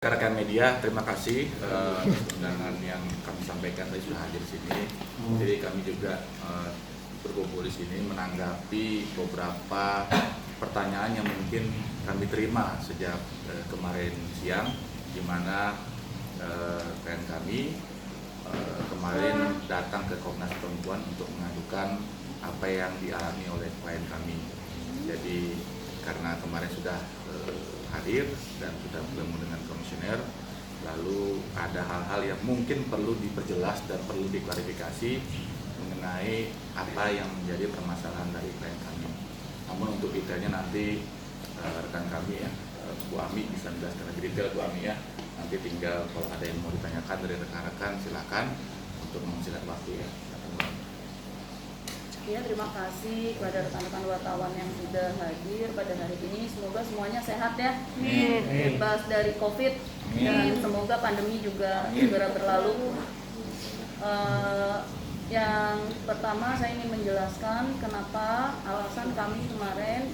rekan-rekan media, terima kasih undangan yang kami sampaikan tadi sudah hadir di sini. Jadi kami juga berkumpul di sini menanggapi beberapa pertanyaan yang mungkin kami terima sejak kemarin siang, di mana klien kami kemarin datang ke Komnas Perempuan untuk mengadukan apa yang dialami oleh klien kami. Jadi karena kemarin sudah hadir dan sudah bertemu dengan komisioner, lalu ada hal-hal yang mungkin perlu diperjelas dan perlu diklarifikasi mengenai apa yang menjadi permasalahan dari klien kami. Namun untuk detailnya nanti rekan kami ya, Bu Ami bisa menjelaskan lebih detail, Bu Ami ya. Nanti tinggal kalau ada yang mau ditanyakan dari rekan-rekan silakan untuk mempersilakan waktu ya. Ya, terima kasih kepada rekan-rekan wartawan yang sudah hadir pada hari ini. Semoga semuanya sehat ya, bebas dari COVID, dan semoga pandemi juga segera berlalu. Yang pertama saya ingin menjelaskan kenapa alasan kami kemarin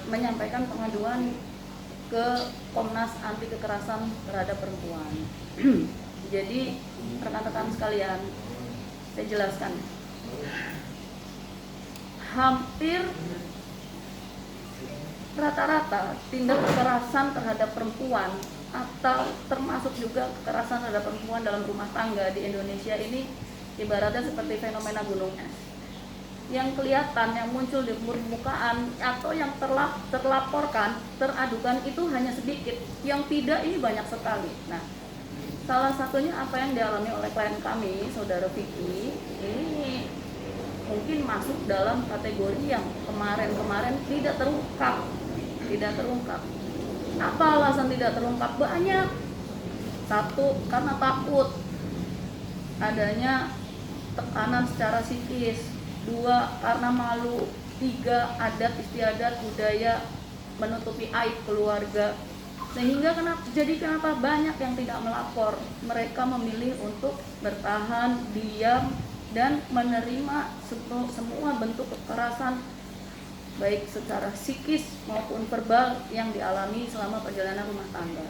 menyampaikan pengaduan ke Komnas Anti Kekerasan Terhadap Perempuan. Jadi rekan-rekan sekalian, saya jelaskan. Hampir rata-rata tindak kekerasan terhadap perempuan atau termasuk juga kekerasan terhadap perempuan dalam rumah tangga di Indonesia ini ibaratnya seperti fenomena gunung es. Yang kelihatan, yang muncul di permukaan atau yang terlaporkan, teradukan itu hanya sedikit. Yang tidak ini banyak sekali. Nah, salah satunya apa yang dialami oleh klien kami, Saudara Vicky, ini mungkin masuk dalam kategori yang kemarin tidak terungkap. Apa alasan tidak terungkap? Banyak. Satu, karena takut adanya tekanan secara psikis. Dua, karena malu. Tiga, adat istiadat budaya menutupi aib keluarga. Sehingga kenapa banyak yang tidak melapor. Mereka memilih untuk bertahan, diam, dan menerima semua bentuk kekerasan baik secara psikis maupun verbal yang dialami selama perjalanan rumah tangga.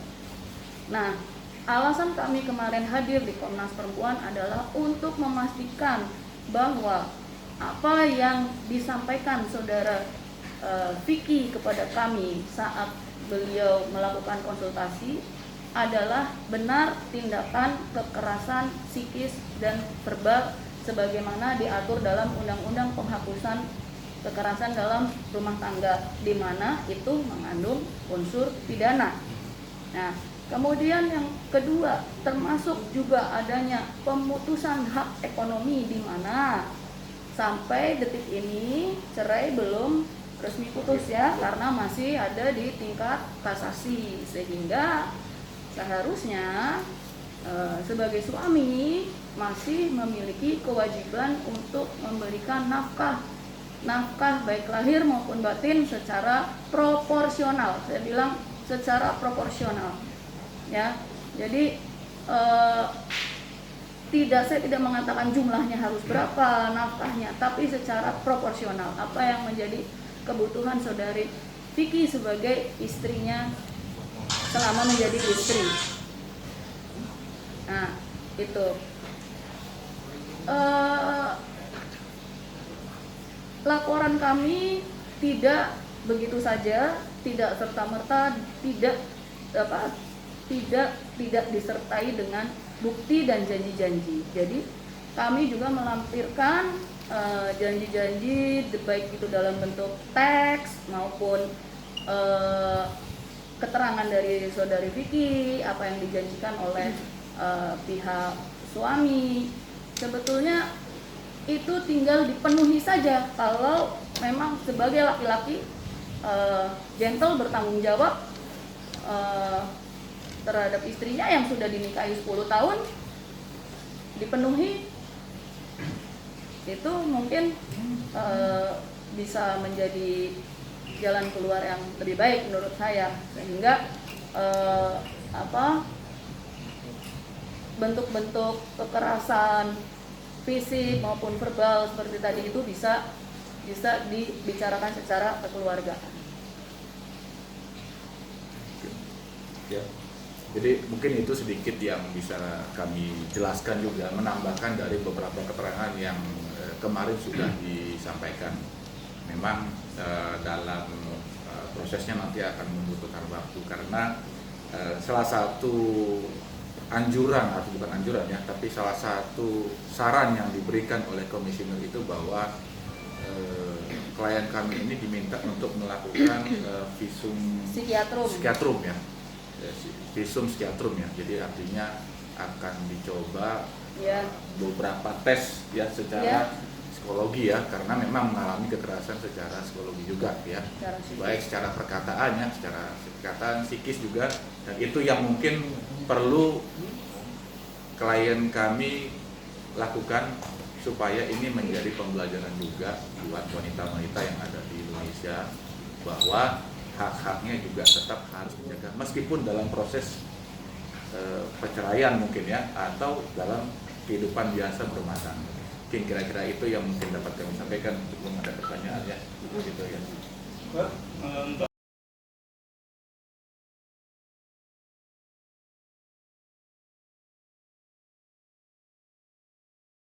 Nah, alasan kami kemarin hadir di Komnas Perempuan adalah untuk memastikan bahwa apa yang disampaikan Saudara Vicky kepada kami saat beliau melakukan konsultasi adalah benar tindakan kekerasan psikis dan verbal sebagaimana diatur dalam Undang-Undang Penghapusan Kekerasan dalam Rumah Tangga, di mana itu mengandung unsur pidana. Nah, kemudian yang kedua, termasuk juga adanya pemutusan hak ekonomi, di mana sampai detik ini cerai belum resmi putus ya, karena masih ada di tingkat kasasi, sehingga seharusnya sebagai suami masih memiliki kewajiban untuk memberikan nafkah baik lahir maupun batin secara proporsional. Saya bilang secara proporsional ya. Jadi saya tidak mengatakan jumlahnya harus berapa nafkahnya, tapi secara proporsional apa yang menjadi kebutuhan Saudari Vicky sebagai istrinya selama menjadi istri. Nah, itu laporan kami tidak begitu saja, tidak serta-merta, tidak disertai dengan bukti dan janji-janji. Jadi kami juga melampirkan janji-janji baik itu dalam bentuk teks maupun keterangan dari Saudari Vicky, apa yang dijanjikan oleh pihak suami. Sebetulnya itu tinggal dipenuhi saja kalau memang sebagai laki-laki gentle, bertanggung jawab terhadap istrinya yang sudah dinikahi 10 tahun, dipenuhi, itu mungkin bisa menjadi jalan keluar yang lebih baik menurut saya, sehingga bentuk-bentuk kekerasan fisik maupun verbal seperti tadi itu bisa dibicarakan secara kekeluargaan. ya. Jadi mungkin itu sedikit yang bisa kami jelaskan juga, menambahkan dari beberapa keterangan yang kemarin sudah disampaikan. Memang dalam prosesnya nanti akan membutuhkan waktu karena salah satu anjuran atau bukan anjuran ya, tapi salah satu saran yang diberikan oleh komisioner itu bahwa klien kami ini diminta untuk melakukan visum psikiatrum ya, visum psikiatrum ya. Jadi artinya akan dicoba beberapa tes ya secara psikologi ya, karena memang mengalami kekerasan secara psikologi juga ya, baik secara perkataan ya, secara perkataan, psikis juga, dan itu yang mungkin perlu klien kami lakukan supaya ini menjadi pembelajaran juga buat wanita-wanita yang ada di Indonesia, bahwa hak-haknya juga tetap harus dijaga meskipun dalam proses perceraian mungkin ya, atau dalam kehidupan biasa berumah tangga. Mungkin kira-kira itu yang mungkin dapat kami sampaikan, sebelum ada pertanyaan ya, gitu ya.